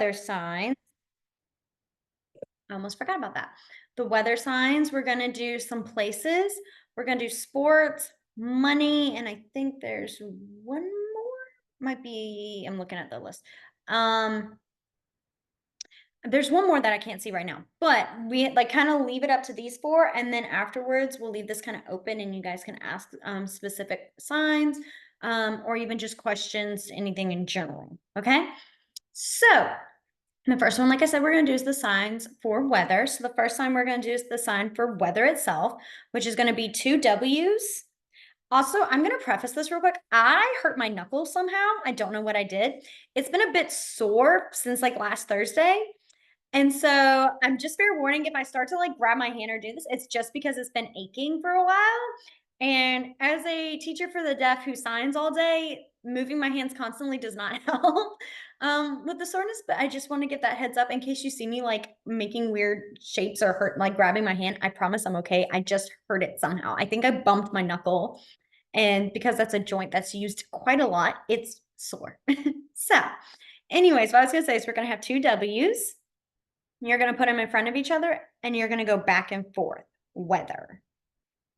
weather signs. I almost forgot about that. The weather signs, we're going to do some places. We're going to do sports, money, and I think there's one more. Might be, I'm looking at the list. There's one more that I can't see right now, but we like kind of leave it up to these four, and then afterwards we'll leave this kind of open, and you guys can ask specific signs or even just questions, anything in general. Okay, so the first one, like I said, we're going to do is the signs for weather. So the first sign we're going to do is the sign for weather itself, which is going to be 2 W's. Also, I'm going to preface this real quick. I hurt my knuckle somehow. I don't know what I did. It's been a bit sore since like last Thursday. And so I'm just fair warning, if I start to like grab my hand or do this, it's just because it's been aching for a while. And as a teacher for the deaf who signs all day, moving my hands constantly does not help with the soreness. But I just want to get that heads up in case you see me like making weird shapes or hurt, like grabbing my hand. I promise I'm okay. I just hurt it somehow. I think I bumped my knuckle. And because that's a joint that's used quite a lot, it's sore. So anyways, what I was going to say is we're going to have 2 W's. You're going to put them in front of each other and you're going to go back and forth. Weather,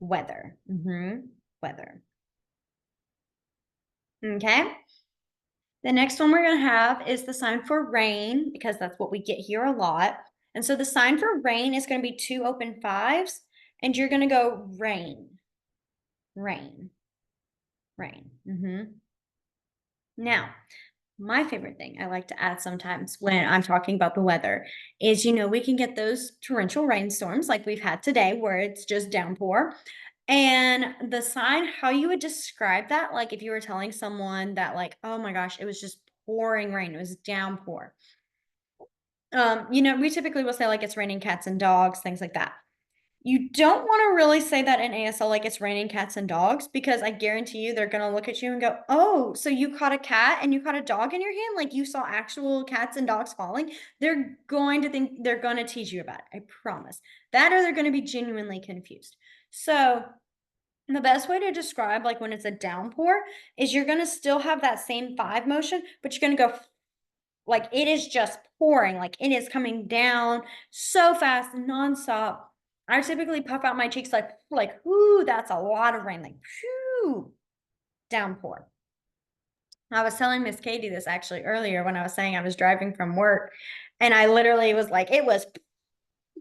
weather, weather. Okay. The next one we're going to have is the sign for rain, because that's what we get here a lot. And so the sign for rain is going to be 2 open 5s, and you're going to go rain, rain, rain. Now, my favorite thing I like to add sometimes when I'm talking about the weather is, we can get those torrential rainstorms like we've had today where it's just downpour. And the sign, how you would describe that, like if you were telling someone that like, oh my gosh, it was just pouring rain, it was downpour. We typically will say like it's raining cats and dogs, things like that. You don't want to really say that in ASL like it's raining cats and dogs, because I guarantee you they're going to look at you and go, oh, so you caught a cat and you caught a dog in your hand? Like you saw actual cats and dogs falling? They're going to think, they're going to tease you about it. I promise. That, or they're going to be genuinely confused. So the best way to describe like when it's a downpour is you're going to still have that same 5 motion, but you're going to go like it is just pouring, like it is coming down so fast, nonstop. I typically puff out my cheeks like, ooh, that's a lot of rain, like, whew, downpour. I was telling Miss Katie this actually earlier when I was saying I was driving from work, and I literally was like, it was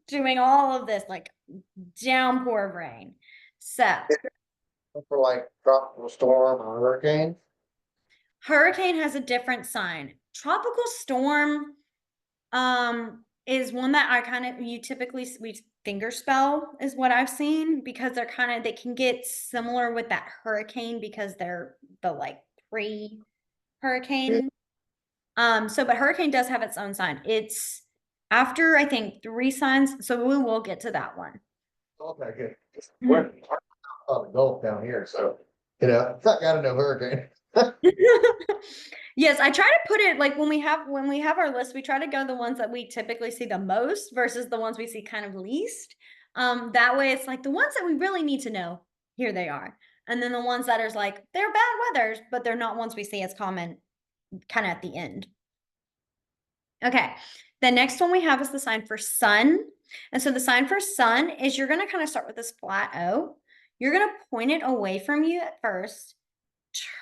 doing all of this, like downpour of rain. So For like tropical storm or hurricane. hurricane has a different sign. Tropical storm is one that I kind of, we finger spell is what I've seen, because they can get similar with that hurricane because they're the like pre-hurricane. But hurricane does have its own sign. It's after I think 3 signs, so we will get to that one. Okay, good. We're on the Gulf down here, so I gotta know hurricane. Yes, I try to put it like when we have our list, we try to go the ones that we typically see the most versus the ones we see kind of least. That way it's like the ones that we really need to know, here they are. And then the ones that are like, they're bad weathers, but they're not ones we see as common kind of at the end. Okay, the next one we have is the sign for sun. And so the sign for sun is you're going to kind of start with this flat O. You're going to point it away from you at first,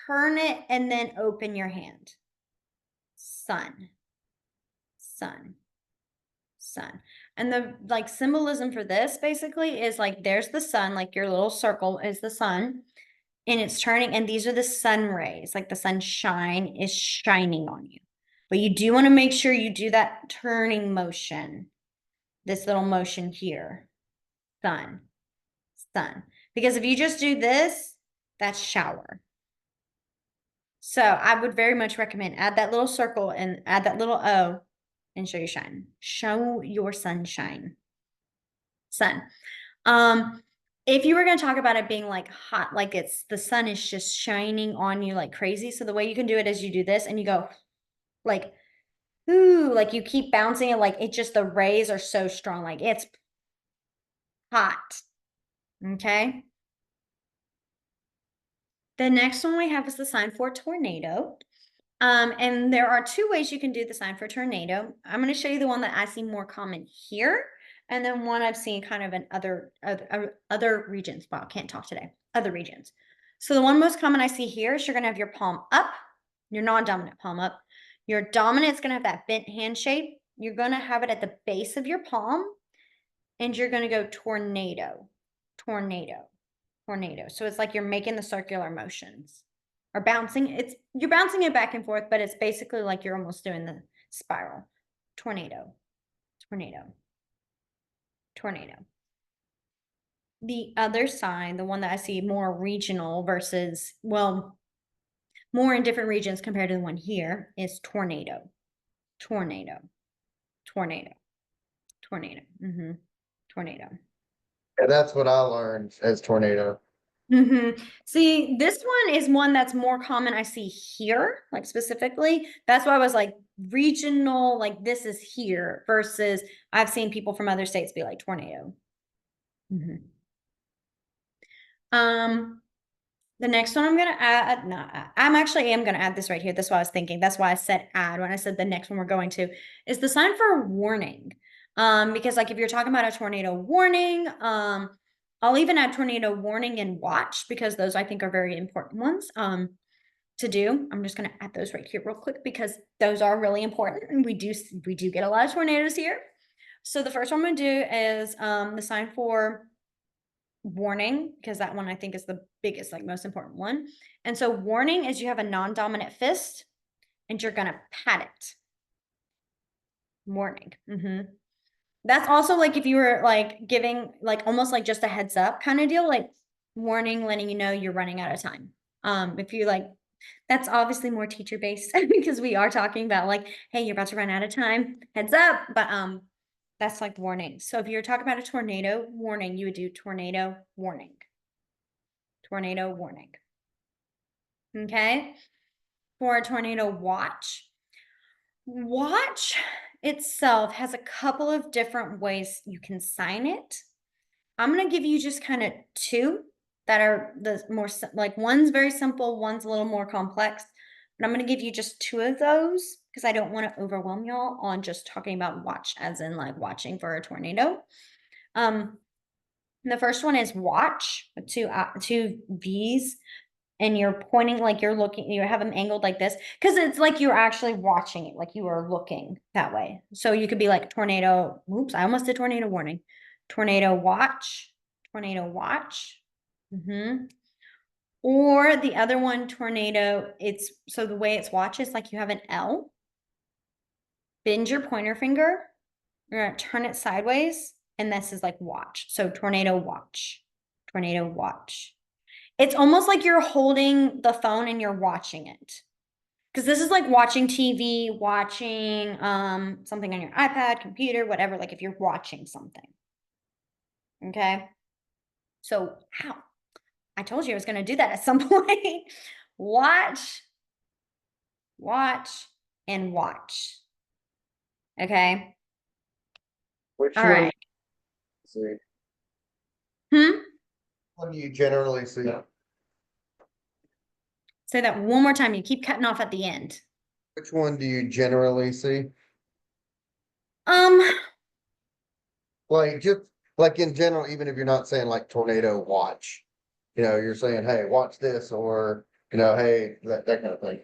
turn it, and then open your hand. Sun, sun, sun. And the like symbolism for this basically is like there's the sun, like your little circle is the sun, and it's turning, and these are the sun rays, like the sunshine is shining on you. But you do want to make sure you do that turning motion, this little motion here, sun, sun. Because if you just do this, that's shower. So I would very much recommend add that little circle and add that little O and show your shine. Show your sunshine. Sun. If you were going to talk about it being like hot, like it's the sun is just shining on you like crazy. So the way you can do it is you do this and you go like, ooh, like you keep bouncing it, like it just, the rays are so strong, like it's hot. Okay. The next one we have is the sign for tornado. And there are two ways you can do the sign for tornado. I'm going to show you the one that I see more common here, and then one I've seen kind of in other regions. Wow, can't talk today. Other regions. So the one most common I see here is you're going to have your palm up, your non-dominant palm up. Your dominant is going to have that bent hand shape. You're going to have it at the base of your palm, and you're going to go tornado, tornado, tornado. So it's like you're making the circular motions or bouncing. You're bouncing it back and forth, but it's basically like you're almost doing the spiral. Tornado, tornado, tornado. The other side, the one that I see more regional versus, well, more in different regions compared to the one here, is tornado, tornado, tornado, tornado, tornado. And that's what I learned as tornado. See, this one is one that's more common I see here, like specifically. That's why I was like regional, like this is here versus I've seen people from other states be like tornado. Mhm. Um, the next one I'm gonna add, no, I'm actually am gonna add this right here. That's what I was thinking. That's why I said add when I said the next one we're going to is the sign for warning. Because like if you're talking about a tornado warning, I'll even add tornado warning and watch because those I think are very important ones to do. I'm just gonna add those right here real quick because those are really important and we do get a lot of tornadoes here. So the first one I'm gonna do is the sign for warning because that one I think is the biggest, like most important one. And so warning is you have a non-dominant fist and you're gonna pat it. Warning. That's also like if you were like giving like almost like just a heads up kind of deal, like warning, letting you know you're running out of time. If you like, that's obviously more teacher based because we are talking about like, hey, you're about to run out of time, heads up. But that's like warning. So if you're talking about a tornado warning, you would do tornado warning. Tornado warning. Okay. For a tornado watch. Watch itself has a couple of different ways you can sign it. I'm going to give you just kind of two that are the more like one's very simple, one's a little more complex. But I'm going to give you just two of those because I don't want to overwhelm y'all on just talking about watch as in like watching for a tornado. The first one is watch, two V's, and you're pointing like you're looking, you have them angled like this because it's like you're actually watching it, like you are looking that way. So you could be like tornado. Oops, I almost did tornado warning. Tornado watch, tornado watch. Or the other one, tornado. It's so the way it's watch is like you have an L, bend your pointer finger, you're gonna turn it sideways, and this is like watch. So tornado watch, tornado watch. It's almost like you're holding the phone and you're watching it. Because this is like watching TV, watching something on your iPad, computer, whatever, like if you're watching something. Okay. So, ow, I told you I was going to do that at some point. Watch, watch, and watch. Okay. Which All one right. see? Hmm. What do you generally see? Say that one more time. You keep cutting off at the end. Which one do you generally see? Um, Like just like in general, even if you're not saying like tornado watch, you're saying, hey, watch this, or hey, that kind of thing.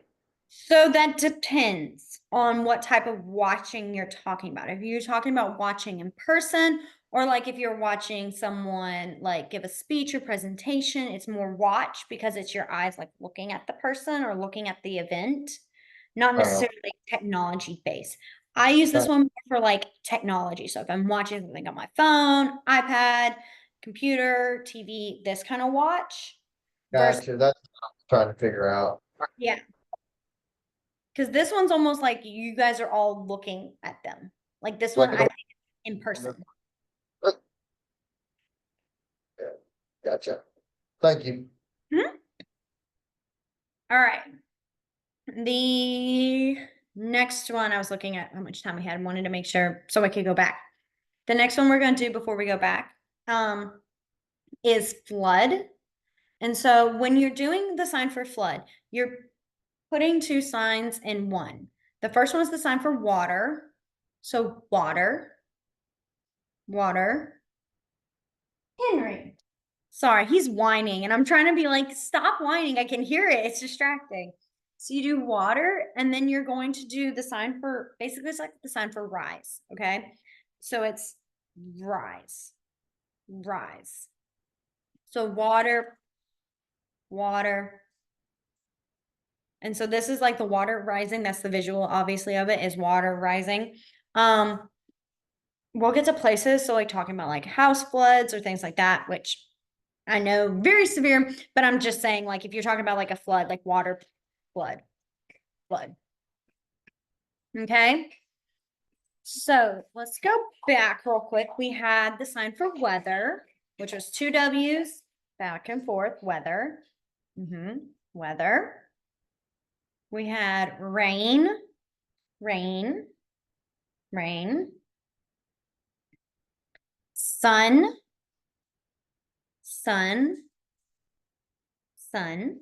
So that depends on what type of watching you're talking about. If you're talking about watching in person, or like if you're watching someone like give a speech or presentation, it's more watch because it's your eyes like looking at the person or looking at the event, not Uh, necessarily technology based. I use this uh, one for like technology. So if I'm watching something on my phone, iPad, computer, TV, this kind of watch versus, gotcha. That's what I'm trying to figure out. yeah. Because this one's almost like you guys are all looking at them. Like this one, Like I think in person. yeah, gotcha. Thank you. Mhm. All right. The next one, I was looking at how much time we had, wanted to make sure so I could go back. The next one we're going to do before we go back is flood. And so when you're doing the sign for flood, you're putting two signs in one. The first one is the sign for water. So water, water. Henry. Sorry, he's whining, and I'm trying to be like, stop whining. I can hear it. It's distracting. So you do water, and then you're going to do the sign for, basically it's like the sign for rise. Okay. So it's rise, rise. So water, water. And so this is like the water rising. That's the visual, obviously, of it is water rising. We'll get to places. So like talking about like house floods or things like that, which I know very severe, but I'm just saying, like, if you're talking about like a flood, like water flood, flood. Okay. So let's go back real quick. We had the sign for weather, which was two W's back and forth, weather. Weather. We had rain, rain, rain. Sun, sun, sun.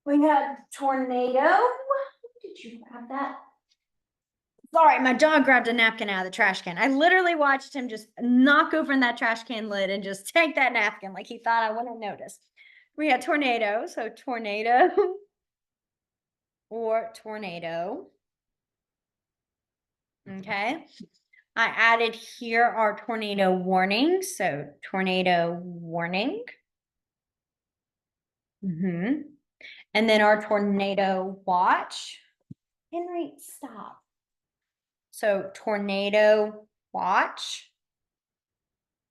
We had tornado. Did you grab that? Sorry, my dog grabbed a napkin out of the trash can. I literally watched him just knock open that trash can lid and just take that napkin like he thought I wouldn't notice. We had tornado, so tornado or tornado. Okay. I added here our tornado warnings. So tornado warning. And then our tornado watch. Henry, stop. So tornado watch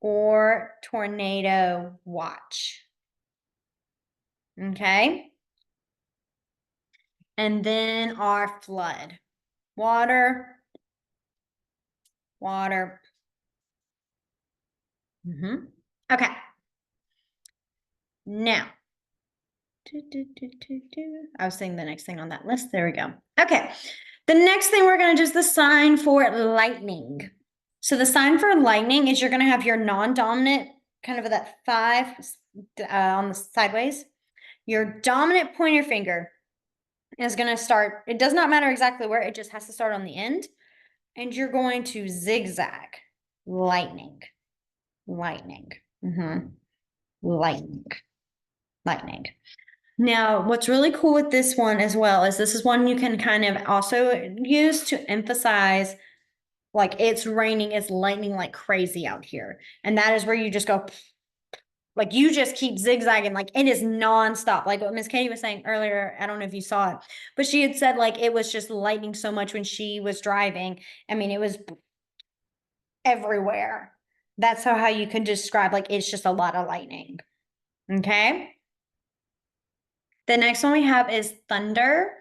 or tornado watch. Okay. And then our flood. Water, water. Okay. Now, I was saying the next thing on that list. There we go. Okay. The next thing we're going to do is the sign for lightning. So the sign for lightning is you're going to have your non-dominant, kind of that 5 on the sideways. Your dominant pointer finger is going to start, it does not matter exactly where, it just has to start on the end. And you're going to zigzag lightning, lightning, lightning, lightning. Now, what's really cool with this one as well is this is one you can kind of also use to emphasize like it's raining, it's lightning like crazy out here. And that is where you just go, like you just keep zigzagging, like it is nonstop. Like what Miss Katie was saying earlier, I don't know if you saw it, but she had said like it was just lightning so much when she was driving. I mean, it was everywhere. That's how you can describe like it's just a lot of lightning. Okay. The next one we have is thunder.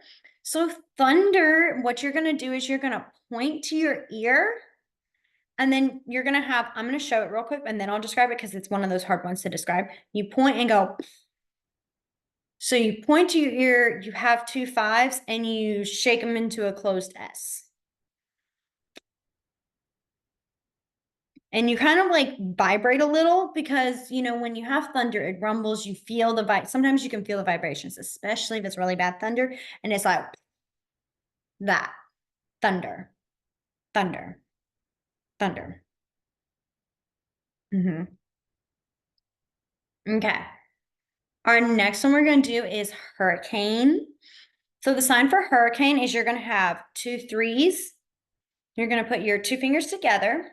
So thunder, what you're going to do is you're going to point to your ear and then you're going to have, I'm going to show it real quick and then I'll describe it because it's one of those hard ones to describe. You point and go. So you point to your ear, you have 2 5s and you shake them into a closed S. And you kind of like vibrate a little because, you know, when you have thunder, it rumbles, you feel the sometimes you can feel the vibrations, especially if it's really bad thunder. And it's like that thunder, thunder, thunder. Okay. Our next one we're going to do is hurricane. So the sign for hurricane is you're going to have 2 3s. You're going to put your 2 fingers together.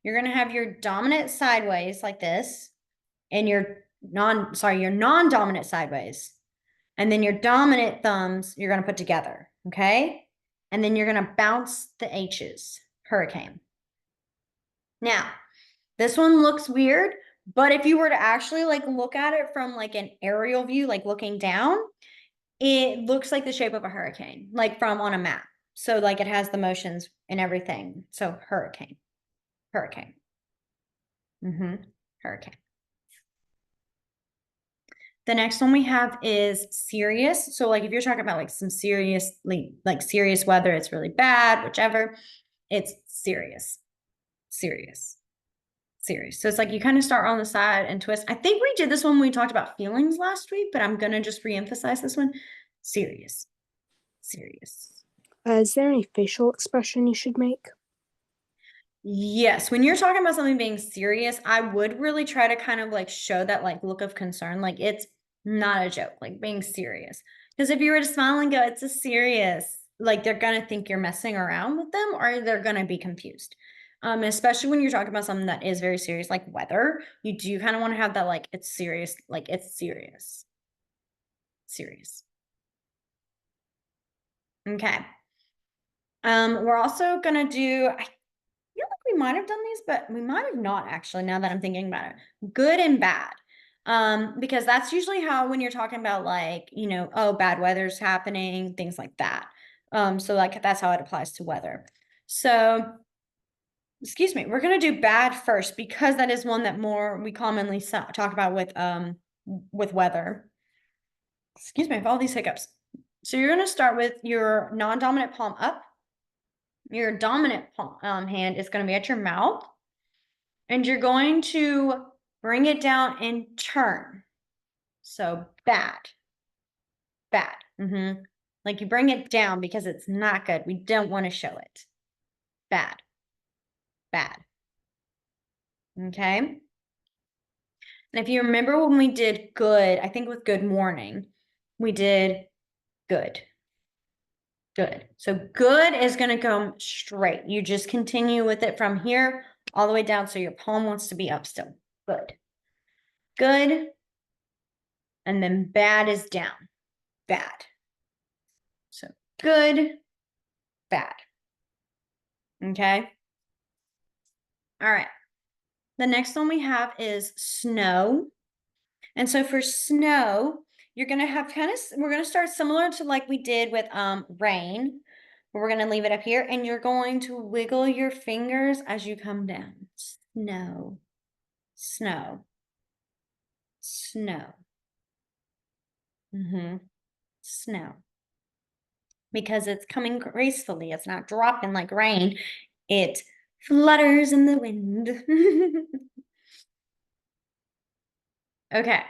You're going to have your dominant sideways like this and your non-dominant sideways. And then your dominant thumbs, you're going to put together. Okay. And then you're going to bounce the H's, hurricane. Now, this one looks weird, but if you were to actually like look at it from like an aerial view, like looking down, it looks like the shape of a hurricane, like from on a map. So like it has the motions and everything. So hurricane, hurricane. Hurricane. The next one we have is serious. So like if you're talking about like some seriously, like serious weather, it's really bad, whichever, it's serious, serious, serious. So it's like you kind of start on the side and twist. I think we did this one when we talked about feelings last week, but I'm gonna just reemphasize this one. Serious. Serious. Is there any facial expression you should make? Yes, when you're talking about something being serious, I would really try to kind of like show that like look of concern, like it's not a joke, like being serious. Because if you were to smile and go, it's a serious, like they're gonna think you're messing around with them or they're gonna be confused. Especially when you're talking about something that is very serious, like weather, you do kind of want to have that like it's serious, like it's serious. Serious. Okay. We're also gonna do, I feel like we might have done these, but we might have not actually, now that I'm thinking about it. Good and bad. Because that's usually how when you're talking about like, oh, bad weather's happening, things like that. So like that's how it applies to weather. So, excuse me, we're gonna do bad first because that is one that more we commonly talk about with weather. Excuse me, I have all these hiccups. So you're gonna start with your non-dominant palm up. Your dominant palm, hand is going to be at your mouth, and you're going to bring it down and turn. So bad, bad. Like you bring it down because it's not good. We don't want to show it. Bad, bad. Okay. And if you remember when we did good, I think with good morning, we did good. Good. So good is going to come straight. You just continue with it from here all the way down. So your palm wants to be up still. Good. Good. And then bad is down. Bad. So good, bad. Okay. All right. The next one we have is snow. And so for snow, you're going to have we're going to start similar to like we did with rain. We're going to leave it up here and you're going to wiggle your fingers as you come down. Snow, snow, snow. Snow. Because it's coming gracefully. It's not dropping like rain. It flutters in the wind. Okay.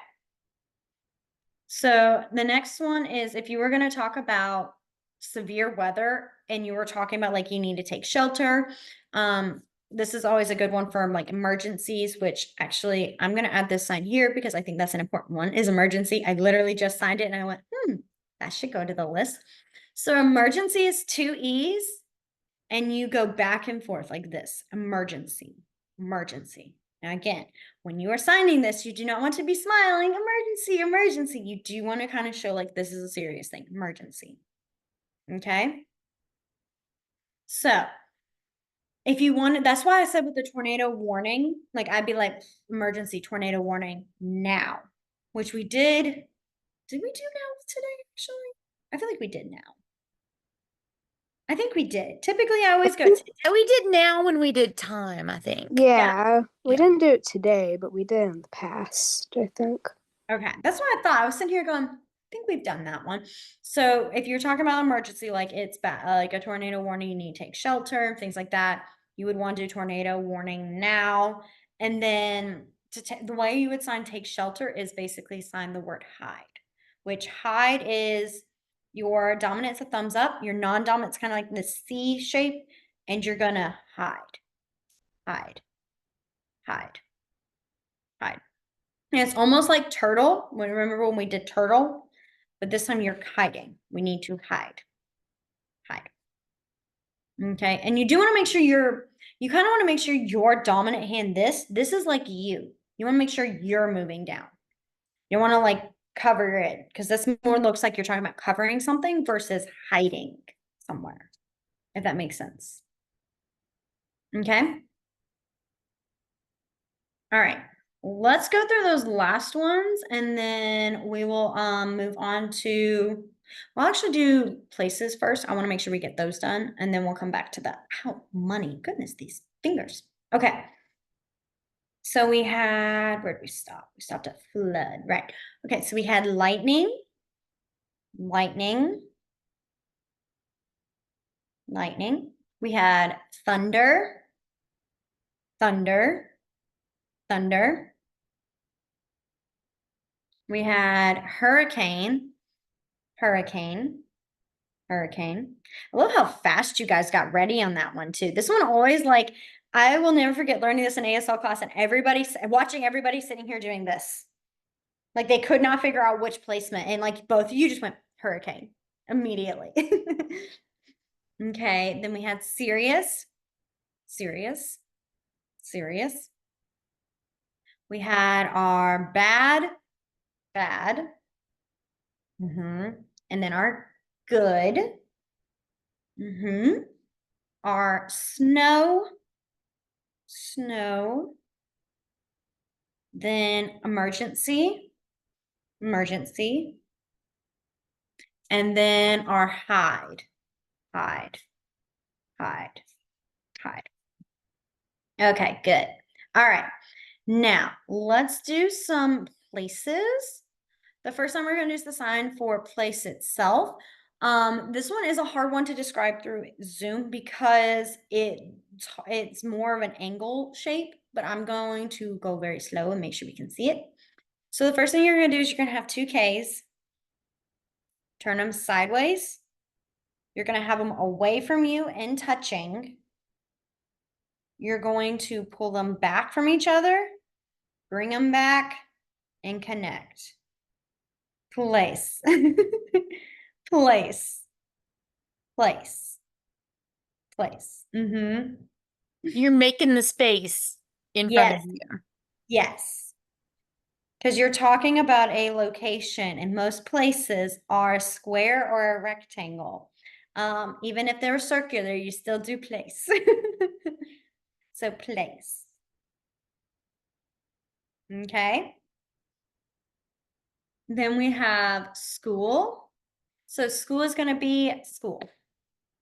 So the next one is if you were going to talk about severe weather and you were talking about like you need to take shelter, this is always a good one for like emergencies, which actually I'm going to add this sign here because I think that's an important one, is emergency. I literally just signed it and I went, that should go to the list. So emergency is 2 E's and you go back and forth like this, emergency, emergency. Now, again, when you are signing this, you do not want to be smiling, emergency, emergency. You do want to kind of show like this is a serious thing, emergency. Okay. So if you want, that's why I said with the tornado warning, like I'd be like emergency tornado warning now, which we did. Did we do now today? Actually, I feel like we did now. I think we did. Typically, I always go today. We did now when we did time, I think. Yeah, we Yeah. didn't do it today, but we did in the past, I think. Okay, that's what I thought. I was sitting here going, I think we've done that one. So if you're talking about emergency, like it's bad, like a tornado warning, you need to take shelter, things like that. You would want to do tornado warning now. And then the way you would sign take shelter is basically sign the word hide, which hide is your dominant's a thumbs up, your non-dominant's kind of like this C shape, and you're gonna hide, hide, hide, hide. And it's almost like turtle. Remember when we did turtle? But this time you're hiding. We need to hide. Hide. Okay. And you do want to make sure you kind of want to make sure your dominant hand, this is like you. You want to make sure you're moving down. You want to like cover it because this more looks like you're talking about covering something versus hiding somewhere, if that makes sense. Okay. All right. Let's go through those last ones and then we will move on to, we'll actually do places first. I want to make sure we get those done and then we'll come back to that. Ow, money. Goodness, these fingers. Okay. So we had, where did we stop? We stopped at flood, right? Okay, so we had lightning, lightning, lightning. We had thunder, thunder, thunder. We had hurricane, hurricane, hurricane. I love how fast you guys got ready on that one too. This one always like, I will never forget learning this in ASL class and watching everybody sitting here doing this. Like they could not figure out which placement and like both of you just went hurricane immediately. Okay, then we had serious, serious, serious. We had our bad, bad. And then our good. Our snow, snow. Then emergency, emergency. And then our hide, hide, hide, hide. Okay, good. All right. Now let's do some places. The first one we're going to do is the sign for place itself. This one is a hard one to describe through Zoom because it's more of an angle shape, but I'm going to go very slow and make sure we can see it. So the first thing you're going to do is you're going to have two Ks. Turn them sideways. You're going to have them away from you and touching. You're going to pull them back from each other, bring them back, and connect. Place. Place. Place. Place. You're making the space in front of Yes. you. Yes. Because you're talking about a location, and most places are a square or a rectangle. Even if they're circular, you still do place. So place. Okay. Then we have school. So school is going to be school.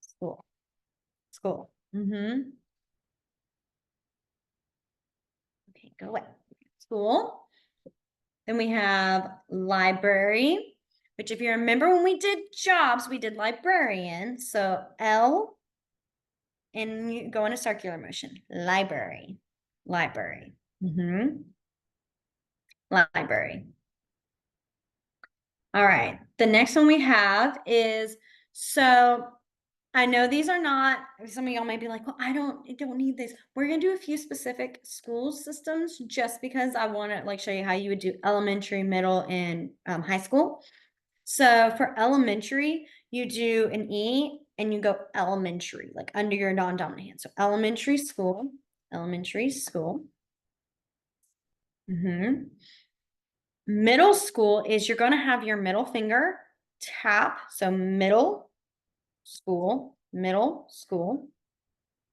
School. School. Okay, go away. School. Then we have library, which if you remember when we did jobs, we did librarian. So L, and you go in a circular motion. Library. Library. Library. All right. The next one we have is, so I know these are not, some of y'all may be like, well, I don't need this. We're going to do a few specific school systems just because I want to like show you how you would do elementary, middle, and high school. So for elementary, you do an E and you go elementary, like under your non-dominant hand. So elementary school, elementary school. Middle school is you're going to have your middle finger tap. So middle school, middle school.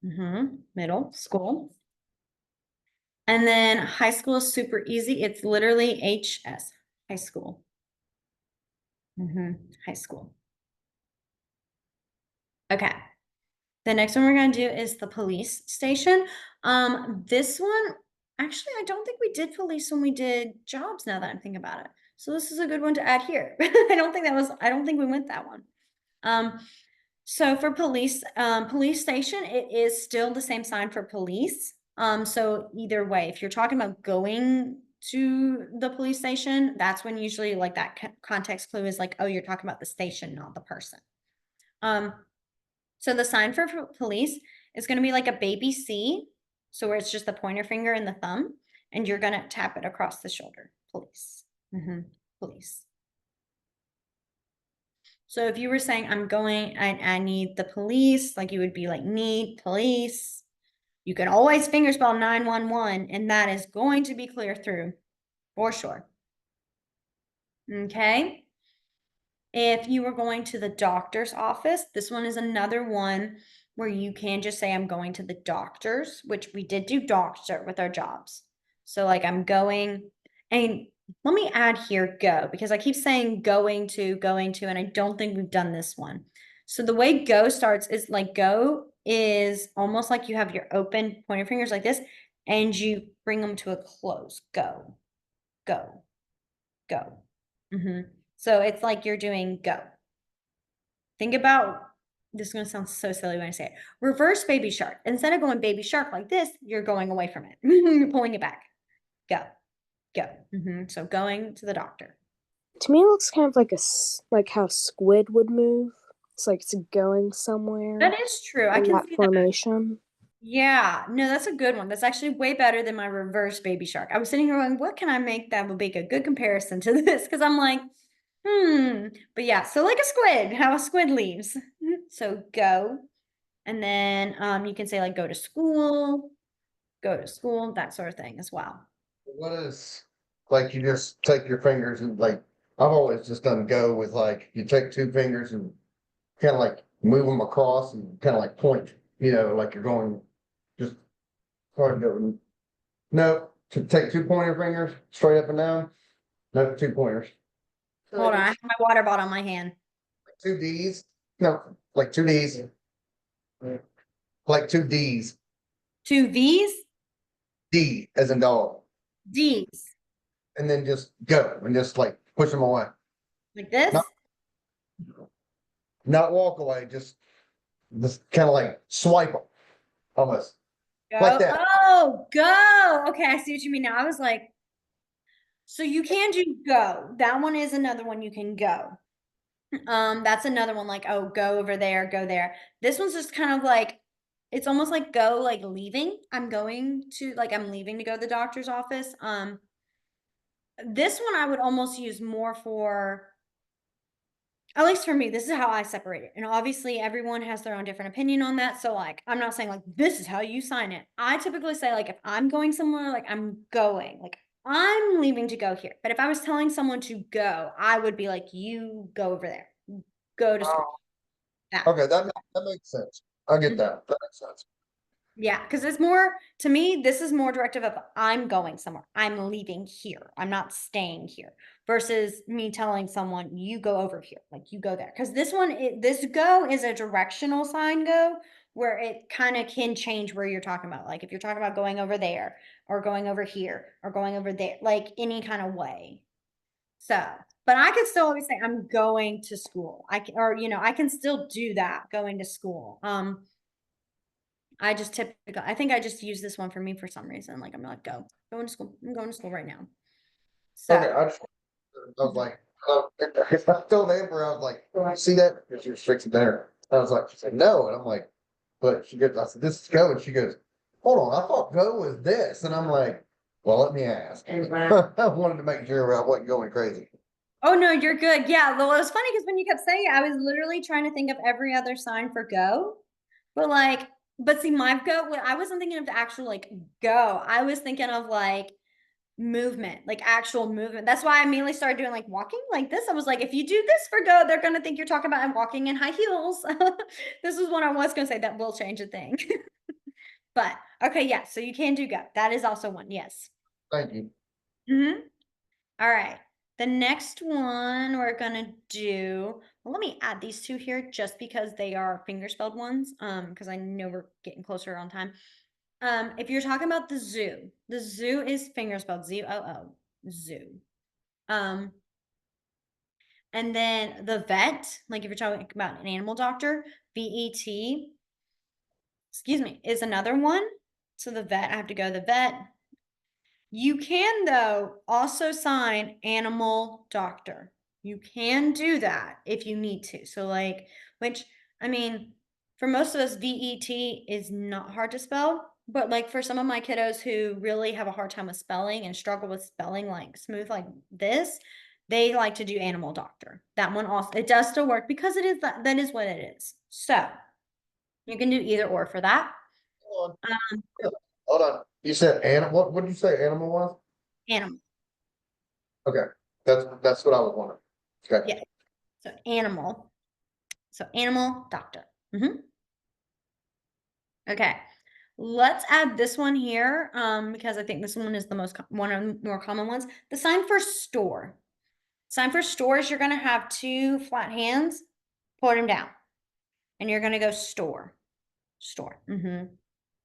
Middle school. And then high school is super easy. It's literally HS, high school. High school. Okay. The next one we're going to do is the police station. This one, actually, I don't think we did police when we did jobs now that I'm thinking about it. So this is a good one to add here. I don't think we went that one. So for police station, it is still the same sign for police. So either way, if you're talking about going to the police station, that's when usually like that context clue is like, oh, you're talking about the station, not the person. So the sign for police is going to be like a baby C. So where it's just the pointer finger and the thumb, and you're going to tap it across the shoulder. Police. Police. So if you were saying, I need the police, like you would be like, need police. You can always fingerspell 911, and that is going to be clear through for sure. Okay. If you were going to the doctor's office, this one is another one where you can just say, I'm going to the doctor's, which we did do doctor with our jobs. So like I'm going, and let me add here go, because I keep saying going to, and I don't think we've done this one. So the way go starts is like go is almost like you have your open pointer fingers like this, and you bring them to a close. Go, go, go. So it's like you're doing go. Think about, this is going to sound so silly when I say it. Reverse baby shark. Instead of going baby shark like this, you're going away from it. You're pulling it back. go, go. So going to the doctor. To me, it looks kind of like like how squid would move. It's like it's going somewhere That is true. I in can that see that. formation. Yeah, no, that's a good one. That's actually way better than my reverse baby shark. I was sitting here going, what can I make that would make a good comparison to this? Because I'm like, But yeah, so like a squid, how a squid leaves. So go. And then you can say like go to school, that sort of thing as well. What is, like, you just take your fingers and like, I've always just done go with like, you take two fingers and kind of like move them across and kind of like point, like you're going, just hard to go. No, to take two pointer fingers straight up and down. No, two pointers. Hold on, I have my water bottle in my hand. Two D's. No, like two D's. Like two D's. Two V's, D as in dog. D's, And then just go and just like push them away. like this. Not, not walk away, just kind of like swipe them almost. Go. Like that. Oh, go. Okay, I see what you mean now. I was like, so you can do go. That one is another one you can go. That's another one like, oh, go over there, go there. This one's just kind of like, it's almost like go, like leaving. I'm leaving to go to the doctor's office. This one I would almost use more for, at least for me, this is how I separate it. And obviously everyone has their own different opinion on that. So like, I'm not saying like, this is how you sign it. I typically say like, if I'm going somewhere, like I'm going, like I'm leaving to go here. But if I was telling someone to go, I would be like, you go over there, go to school. Yeah. Okay, that makes sense. I get that. That makes sense. Yeah, because it's more, to me, this is more directive of I'm going somewhere. I'm leaving here. I'm not staying here. Versus me telling someone, you go over here, like you go there. Because this one, this go is a directional sign go, where it kind of can change where you're talking about. Like if you're talking about going over there, or going over here, or going over there, like any kind of way. So, but I could still always say I'm going to school. I can, or I can still do that, going to school. I think I just use this one for me for some reason. Like I'm not going to school. I'm going to school right now. So Okay, I was like, if I told Amber, I was like, "Oh, I see that," because she was fixing dinner. I was like, she said no, and I'm like, but she goes, I said, this is go, and she goes, hold on, I thought go was this, and I'm like, well, let me ask. I wanted to make sure I wasn't going crazy. oh no, you're good. Yeah, well, it was funny because when you kept saying it, I was literally trying to think of every other sign for go. But see, my go, I wasn't thinking of the actual like go. I was thinking of like movement, like actual movement. That's why I immediately started doing like walking like this. I was like, if you do this for go, they're gonna think you're talking about walking in high heels. This is what I was gonna say. That will change a thing. But okay, yeah. So you can do go. That is also one. Yes. Thank you. All right. The next one we're gonna do. Well, let me add these two here just because they are finger spelled ones. Because I know we're getting closer on time. If you're talking about the zoo is finger spelled ZOO, zoo. And then the vet, like if you're talking about an animal doctor, VET, excuse me, is another one. So the vet, I have to go to the vet. You can, though, also sign animal doctor. You can do that if you need to. So, like, which, I mean, for most of us, VET is not hard to spell. But, like, for some of my kiddos who really have a hard time with spelling and struggle with spelling, like, smooth like this, they like to do animal doctor. That one also, it does still work because it is that is what it is. So, you can do either or for that. Hold on. Hold on. You said animal, what did you say animal was? Animal. Okay, that's what I was wondering. Okay. Yeah. So, animal. So animal doctor. Okay. Let's add this one here because I think this one is one of the more common ones. The sign for store. Sign for store is you're going to have two flat hands, put them down, and you're going to go store, store,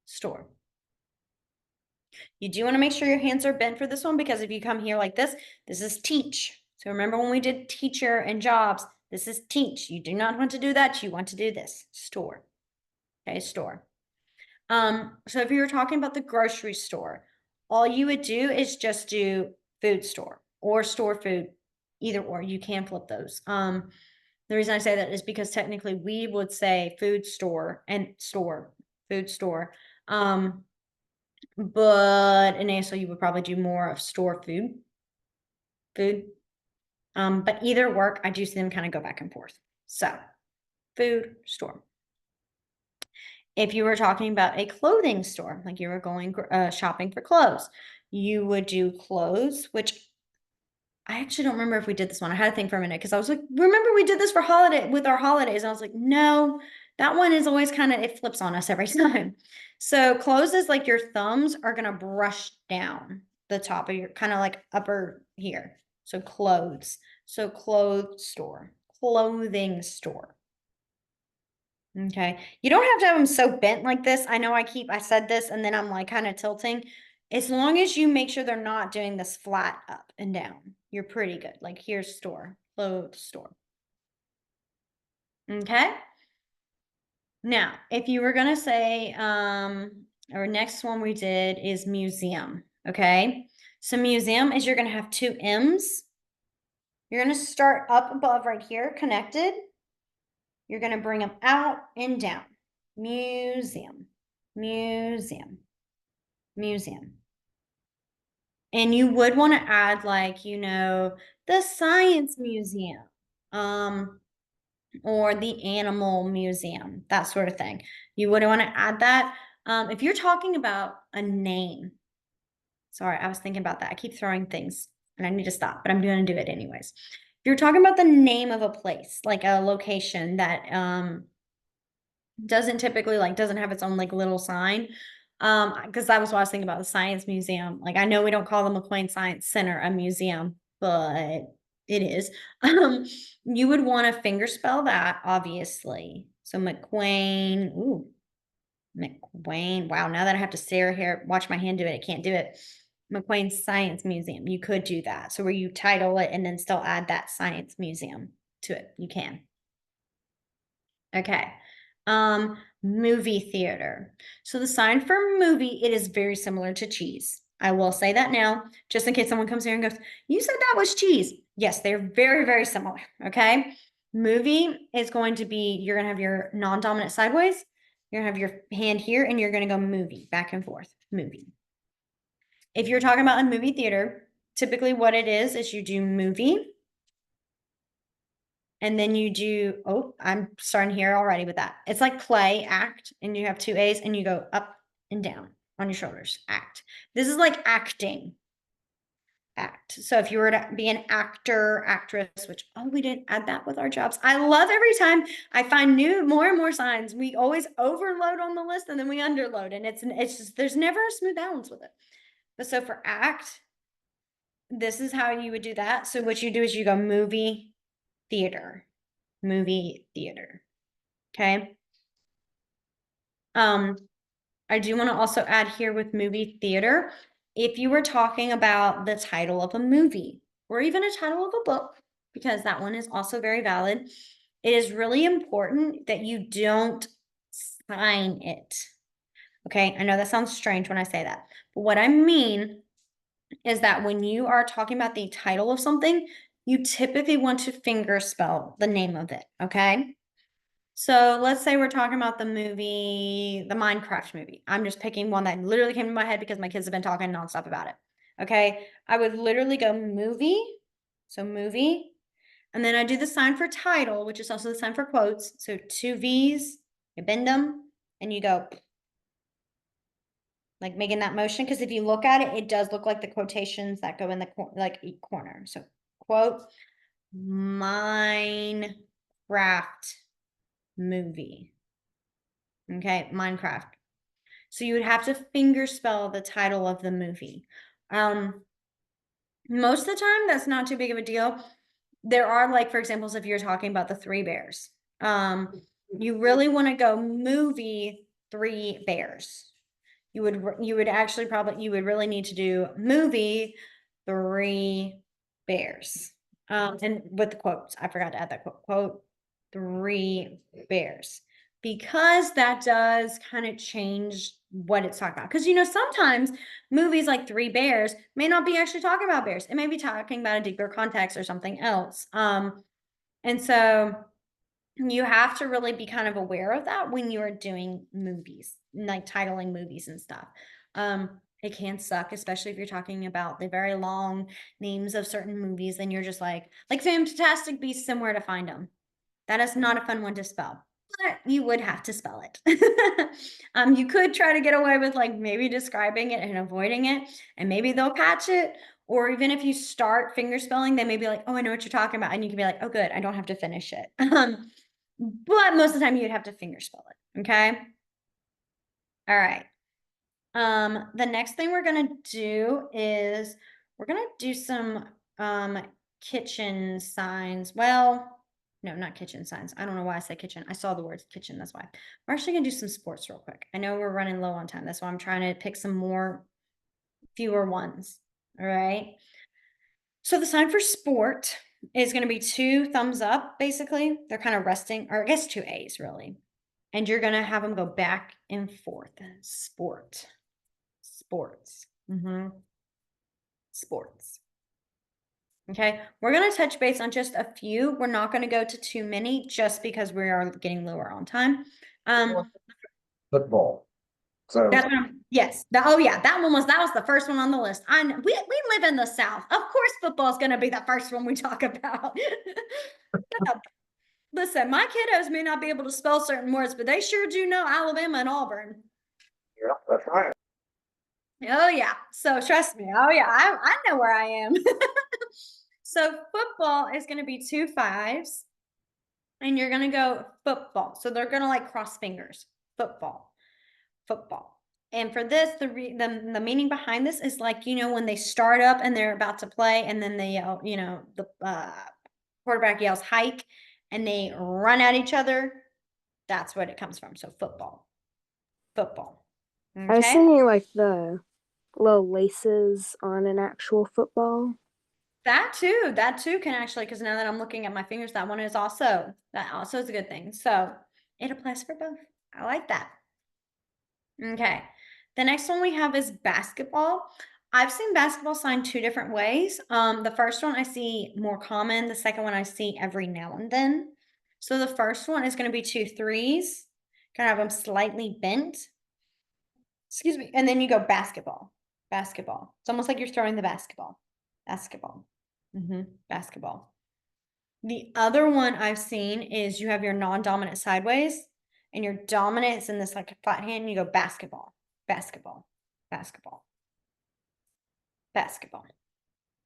store. You do want to make sure your hands are bent for this one because if you come here like this is teach. So remember when we did teacher and jobs, this is teach. You do not want to do that. You want to do this, store. Okay, store. So if you were talking about the grocery store, all you would do is just do food store or store food, either or. You can flip those. The reason I say that is because technically we would say food store and store, food store. But in ASL you would probably do more of store food. But either work, I do see them kind of go back and forth. So food store. If you were talking about a clothing store, like you were going shopping for clothes, you would do clothes, which I actually don't remember if we did this one. I had to think for a minute because I was like, remember we did this for holiday with our holidays. And I was like, no, that one is always kind of, it flips on us every time. So clothes is like your thumbs are going to brush down the top of your kind of like upper here. So clothes. So clothes store, clothing store. Okay. You don't have to have them so bent like this. I know I said this and then I'm like kind of tilting. As long as you make sure they're not doing this flat up and down, you're pretty good. Like here's store, clothes store. Okay. Now, if you were going to say, our next one we did is museum. Okay. So museum is you're going to have two M's. You're going to start up above right here, connected. You're going to bring them out and down. Museum, museum, museum. And you would want to add like, the science museum, or the animal museum, that sort of thing. You would want to add that. If you're talking about a name, sorry, I was thinking about that. I keep throwing things and I need to stop, but I'm going to do it anyways. If you're talking about the name of a place, like a location that, doesn't typically doesn't have its own like little sign, because that was what I was thinking about, the science museum. Like I know we don't call the McLean Science Center a museum, but it is. You would want to finger spell that, obviously. So McQuain, McQuain. Wow, now that I have to stare here, watch my hand do it, I can't do it. McQuain Science Museum. You could do that. So where you title it and then still add that science museum to it, you can. Okay. Movie theater. So the sign for movie, it is very similar to cheese. I will say that now, just in case someone comes here and goes, you said that was cheese. Yes, they're very, very similar. Okay. Movie is going to be, you're going to have your non-dominant sideways. You're going to have your hand here and you're going to go movie, back and forth, movie. If you're talking about a movie theater, typically what it is you do movie. And then you do, oh, I'm starting here already with that. It's like play, act, and you have two A's and you go up and down on your shoulders, act. This is like acting, act. So if you were to be an actor, actress, which, oh, we didn't add that with our jobs. I love every time I find more and more signs. We always overload on the list and then we underload. And it's just, there's never a smooth balance with it. But so for act, this is how you would do that. So what you do is you go movie, theater. Okay. I do want to also add here with movie theater, if you were talking about the title of a movie or even a title of a book, because that one is also very valid, it is really important that you don't sign it. Okay. I know that sounds strange when I say that, but what I mean is that when you are talking about the title of something, you typically want to finger spell the name of it. Okay. So let's say we're talking about the Minecraft movie. I'm just picking one that literally came to my head because my kids have been talking nonstop about it. Okay. I would literally go movie. So movie. And then I do the sign for title, which is also the sign for quotes. So two V's, you bend them and you go like making that motion. Because if you look at it, it does look like the quotations that go in the corner. So quote, Minecraft movie. Okay, Minecraft. So you would have to finger spell the title of the movie. Most of the time, that's not too big of a deal. There are for examples, if you're talking about the Three Bears, you really want to go movie Three Bears. You would really need to do movie Three Bears. And with the quotes, I forgot to add that quote, Three Bears. because that does kind of change what it's talking about. Because, sometimes movies like Three Bears may not be actually talking about bears. It may be talking about a deeper context or something else. And so you have to really be kind of aware of that when you are doing movies, like titling movies and stuff. It can suck, especially if you're talking about the very long names of certain movies, and you're just like Fantastic Beasts and Where to Find Them. That is not a fun one to spell, but you would have to spell it. You could try to get away with like maybe describing it and avoiding it, and maybe they'll catch it. Or even if you start finger spelling, they may be like, oh, I know what you're talking about. And you can be like, oh, good, I don't have to finish it. But most of the time you'd have to finger spell it. Okay. All right. The next thing we're gonna do is we're gonna do some kitchen signs. Well, no, not kitchen signs. I don't know why I said kitchen. I saw the word kitchen, that's why. We're actually gonna do some sports real quick. I know we're running low on time. That's why I'm trying to pick some fewer ones. All right. So the sign for sport is gonna be 2 thumbs up, basically. They're kind of resting, or I guess 2 A's really. And you're gonna have them go back and forth. Sports. Sports. Okay, we're gonna touch base on just a few. We're not gonna go to too many just because we are getting lower on time. Football. So Yes. That was the first one on the list. We live in the South. Of course, football is gonna be the first one we talk about. Listen, my kiddos may not be able to spell certain words, but they sure do know Alabama and Auburn. yeah, that's right. Oh yeah. So trust me. Oh yeah. I know where I am. So football is going to be 2 5s, and you're going to go football. So they're going to like cross fingers. Football. And for this, the meaning behind this is like, when they start up and they're about to play, and then they yell, the quarterback yells hike, and they run at each other. That's what it comes from. So football. I was Okay. thinking like the little laces on an actual football. That too can actually, because now that I'm looking at my fingers, that also is a good thing. So it applies for both. I like that. Okay. The next one we have is basketball. I've seen basketball signed 2 different ways. The first one I see more common. The second one I see every now and then. So the first one is going to be 2 3s. Kind of have them slightly bent. Excuse me. And then you go basketball. It's almost like you're throwing the basketball. Basketball. The other one I've seen is you have your non-dominant sideways, and your dominant is in this like flat hand, and you go basketball.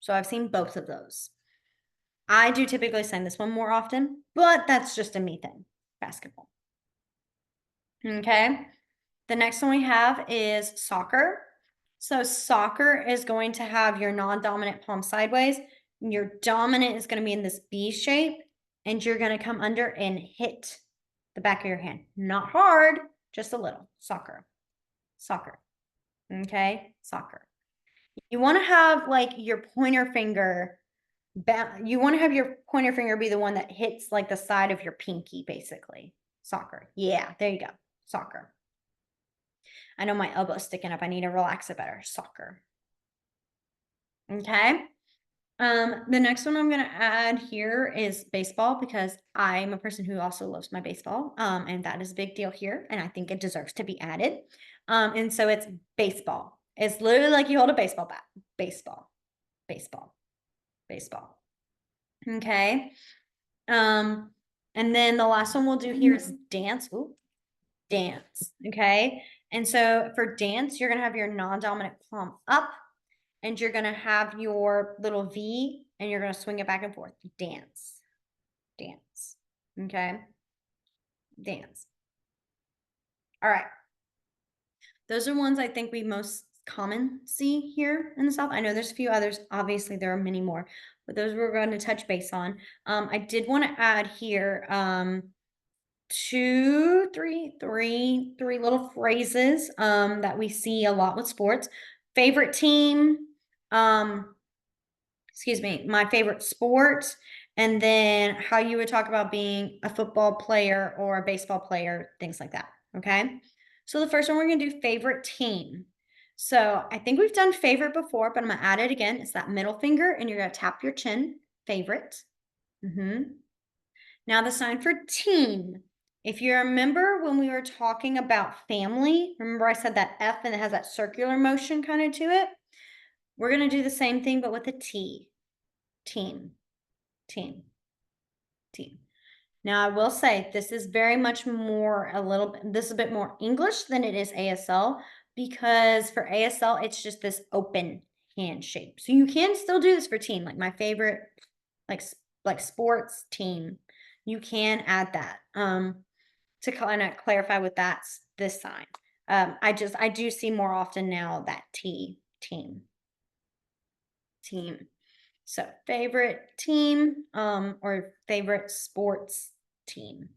So I've seen both of those. I do typically sign this one more often, but that's just a me thing. Basketball. Okay. The next one we have is soccer. So soccer is going to have your non-dominant palm sideways. Your dominant is going to be in this B shape, and you're going to come under and hit the back of your hand. Not hard, just a little. Soccer. Okay, soccer. You want to have like your pointer finger, you want to have your pointer finger be the one that hits like the side of your pinky, basically. Soccer. Yeah, there you go. Soccer. I know my elbow's sticking up. I need to relax it better. Soccer. Okay. The next one I'm going to add here is baseball, because I'm a person who also loves my baseball. And that is a big deal here, and I think it deserves to be added. And so it's baseball. It's literally like you hold a baseball bat. Baseball. Okay. And then the last one we'll do here is dance. Ooh, dance. Okay. And so for dance, you're going to have your non-dominant palm up, and you're going to have your little V, and you're going to swing it back and forth. Dance. Okay. Dance. All right. Those are ones I think we most common see here in the South. I know there's a few others. Obviously, there are many more, but those we're going to touch base on. I did want to add here, three little phrases that we see a lot with sports. Favorite team, excuse me, my favorite sport, And then how you would talk about being a football player or a baseball player, things like that. Okay. So the first one we're going to do favorite team. So I think we've done favorite before, but I'm going to add it again. It's that middle finger and you're going to tap your chin. Favorite. Now the sign for team. If you remember when we were talking about family, remember I said that F and it has that circular motion kind of to it? We're going to do the same thing, but with a T. Team, team, team. Now I will say this is very much more this is a bit more English than it is ASL, because for ASL, it's just this open hand shape. So you can still do this for team, like my favorite, like sports team. You can add that to kind of clarify what that's this sign. I do see more often now that team. So favorite team or favorite sports team.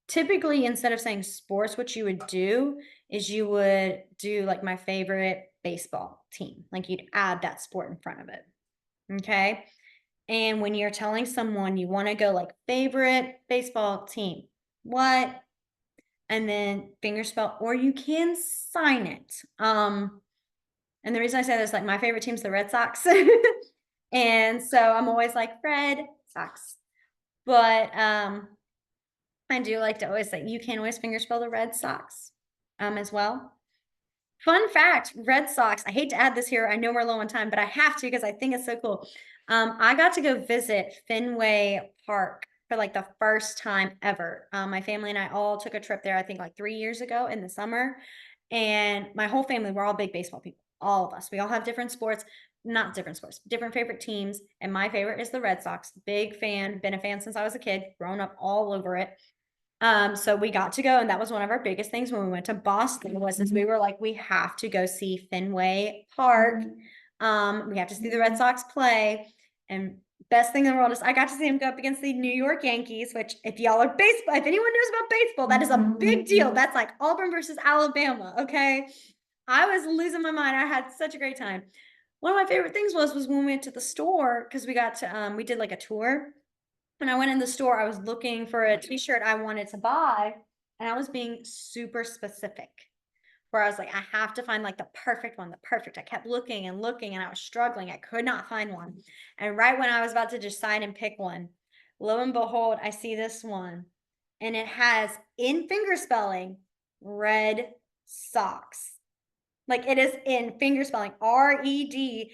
Typically, instead of saying sports, what you would do is you would do like my favorite baseball team. Like you'd add that sport in front of it. Okay. And when you're telling someone you want to go like favorite baseball team, what? And then fingerspell, or you can sign it. And the reason I say this, like my favorite team's the Red Sox. And so I'm always like Red Sox. But I do like to always say you can always fingerspell the Red Sox as well. Fun fact, Red Sox, I hate to add this here. I know we're low on time, but I have to because I think it's so cool. I got to go visit Fenway Park for like the first time ever. My family and I all took a trip there, I think like 3 years ago in the summer. And my whole family, we're all big baseball people, all of us. We all have different sports, not different sports, different favorite teams. And my favorite is the Red Sox. Big fan, been a fan since I was a kid, grown up all over it. So we got to go, and that was one of our biggest things when we went to Boston was since we were like, we have to go see Fenway Park. We have to see the Red Sox play. And best thing in the world is I got to see him go up against the New York Yankees, which if y'all are baseball, if anyone knows about baseball, that is a big deal. That's like Auburn versus Alabama. Okay. I was losing my mind. I had such a great time. One of my favorite things was when we went to the store because we got to we did like a tour. When I went in the store, I was looking for a t-shirt I wanted to buy, and I was being super specific. Where I was like, I have to find like the perfect one, the perfect. I kept looking and looking, and I was struggling. I could not find one. And right when I was about to decide and pick one, lo and behold, I see this one, and it has in finger spelling Red Sox. Like it is in finger spelling REDSOX.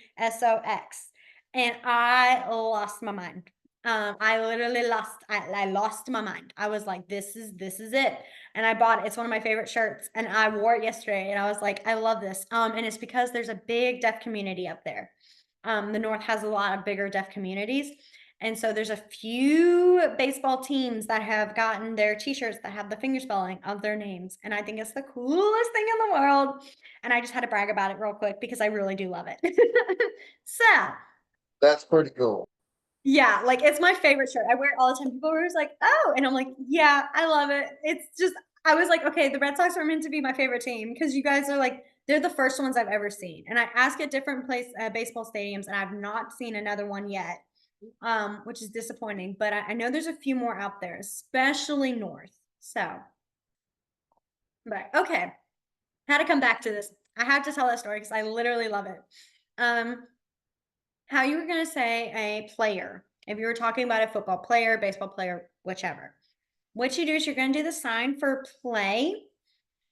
And I lost my mind. I literally I lost my mind. I was like, this is it. And I bought it. It's one of my favorite shirts. And I wore it yesterday. And I was like, I love this. And it's because there's a big deaf community up there. The North has a lot of bigger deaf communities. And so there's a few baseball teams that have gotten their t-shirts that have the finger spelling of their names. And I think it's the coolest thing in the world. And I just had to brag about it real quick because I really do love it. So That's pretty cool. yeah, like it's my favorite shirt. I wear it all the time. People are just like, oh, and I'm like, yeah, I love it. It's just, I was like, okay, the Red Sox are meant to be my favorite team because you guys are like, they're the first ones I've ever seen. And I ask at different baseball stadiums, and I've not seen another one yet, which is disappointing. But I know there's a few more out there, especially north. So, but okay, how to come back to this? I have to tell that story because I literally love it. How you were going to say a player, if you were talking about a football player, baseball player, whichever. What you do is you're going to do the sign for play.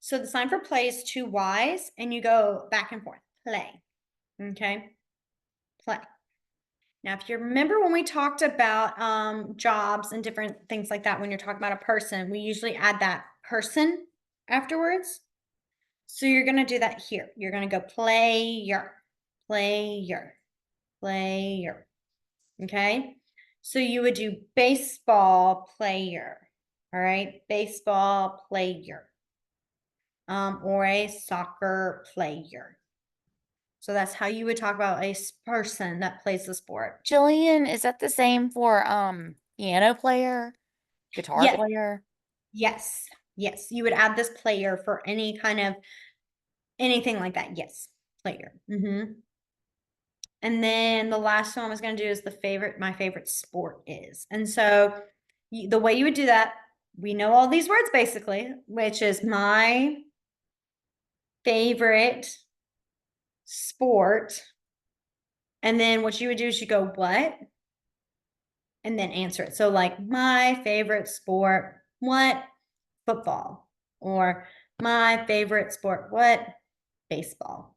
So the sign for play is two Y's, and you go back and forth. Play. Okay? Play. Now, if you remember when we talked about jobs and different things like that, when you're talking about a person, we usually add that person afterwards. So you're going to do that here. You're going to go player, player, player. Okay. So you would do baseball player. All right. Baseball player. Or a soccer player. So that's how you would talk about a person that plays the sport. Gillian, is that the same for piano player, guitar Yes. player? Yes. Yes. You would add this player for any kind of anything like that. Yes. Player. And then the last one I was going to do is my favorite sport is. And so the way you would do that, we know all these words basically, which is my favorite sport. And then what you would do is you go, what? And then answer it. So like my favorite sport, what? Football. Or my favorite sport, what? Baseball.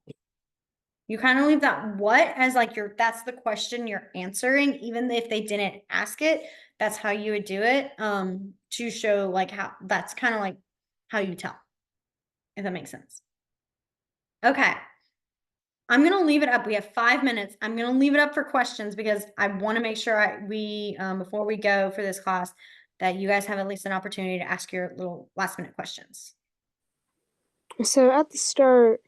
You kind of leave that what as like that's the question you're answering, even if they didn't ask it, that's how you would do it. To show like how that's kind of like how you tell, if that makes sense. Okay. I'm gonna leave it up. We have 5 minutes. I'm gonna leave it up for questions because I want to make sure we before we go for this class that you guys have at least an opportunity to ask your little last minute questions. So at the start,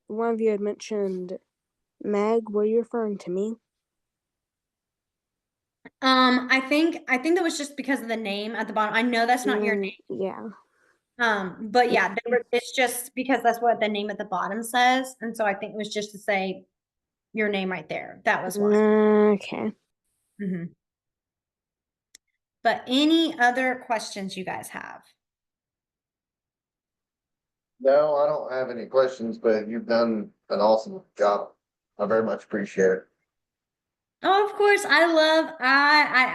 one of you had mentioned Meg. Were you referring to me? I think that was just because of the name at the bottom. I know that's not your name. Yeah. But yeah, it's just because that's what the name at the bottom says, and so I think it was just to say your name right there. That was why. Okay. Mhm. But any other questions you guys have? No, I don't have any questions, but you've done an awesome job. I very much appreciate it. Oh, of course. I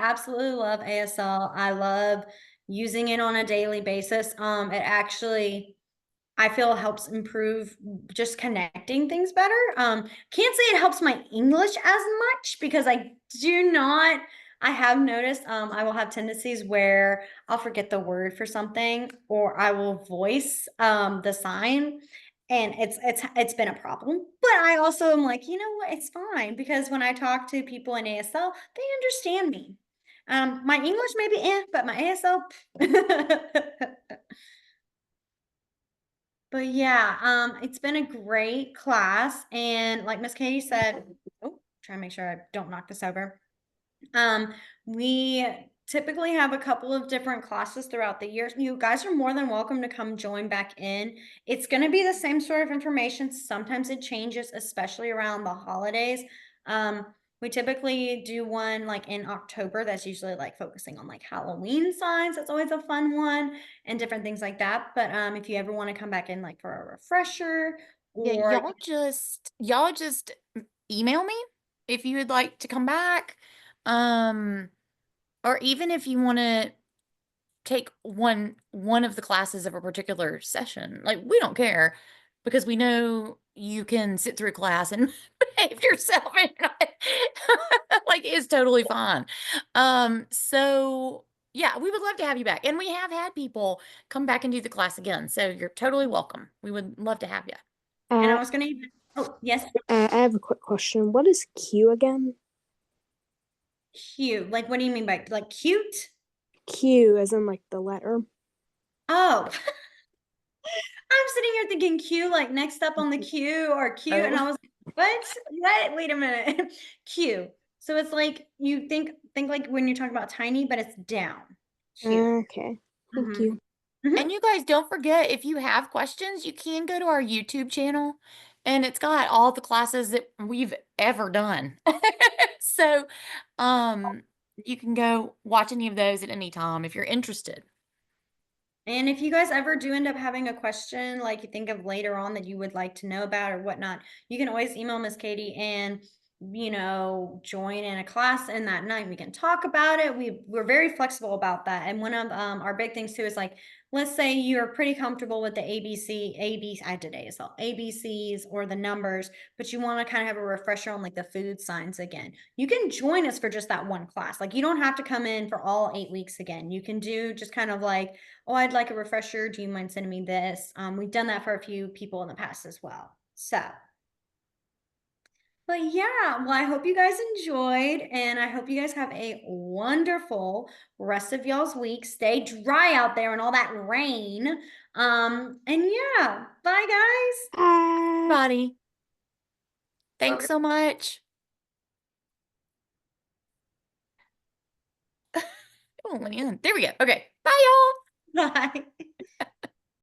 absolutely love ASL. I love using it on a daily basis. It actually I feel helps improve just connecting things better. Can't say it helps my English as much because I have noticed I will have tendencies where I'll forget the word for something or I will voice the sign and it's been a problem. But I also am like, you know what, it's fine because when I talk to people in ASL, they understand me. My English may be but my ASL But yeah, it's been a great class. And like Miss Katie said, oh, try to make sure I don't knock this over. We typically have a couple of different classes throughout the year. You guys are more than welcome to come join back in. It's going to be the same sort of information. Sometimes it changes, especially around the holidays. We typically do one like in October that's usually like focusing on like Halloween signs. That's always a fun one and different things like that. But if you ever want to come back in like for a refresher Yeah, or y'all just email me if you would like to come back. Um, or even if you want to take one of the classes of a particular session. Like we don't care because we know you can sit through class and behave yourself and like it's totally fine. So yeah, we would love to have you back. And we have had people come back and do the class again. So you're totally welcome. We would love to have you. and I Uh, was gonna even yes, I have a quick question. What is Q again? cute. Like what do you mean by like cute? Q as in like the letter. Oh, I'm sitting here thinking Q, like next up on the queue or Q, and Oh. I was like, what? What? Wait a minute. Q. So it's like you think like when you're talking about tiny, but it's down. Q. Okay. Thank Mm-hmm. you. Mm-hmm. And you guys don't forget, if you have questions, you can go to our YouTube channel and it's got all the classes that we've ever done. So, you can go watch any of those at any time if you're interested. And if you guys ever do end up having a question, like you think of later on that you would like to know about or whatnot, you can always email Miss Katie and join in a class and that night we can talk about it. We're very flexible about that. And one of our big things too is like, let's say you're pretty comfortable with the I did ASL, ABCs or the numbers, but you want to kind of have a refresher on like the food signs again. You can join us for just that one class. Like you don't have to come in for all 8 weeks again. You can do just kind of like, oh, I'd like a refresher. Do you mind sending me this? We've done that for a few people in the past as well. So, but yeah, well, I hope you guys enjoyed and I hope you guys have a wonderful rest of y'all's week. Stay dry out there and all that rain. And yeah, bye guys. Bye. Everybody, thanks so much. Oh, Leanne. There we go. Okay. Bye, y'all. Bye.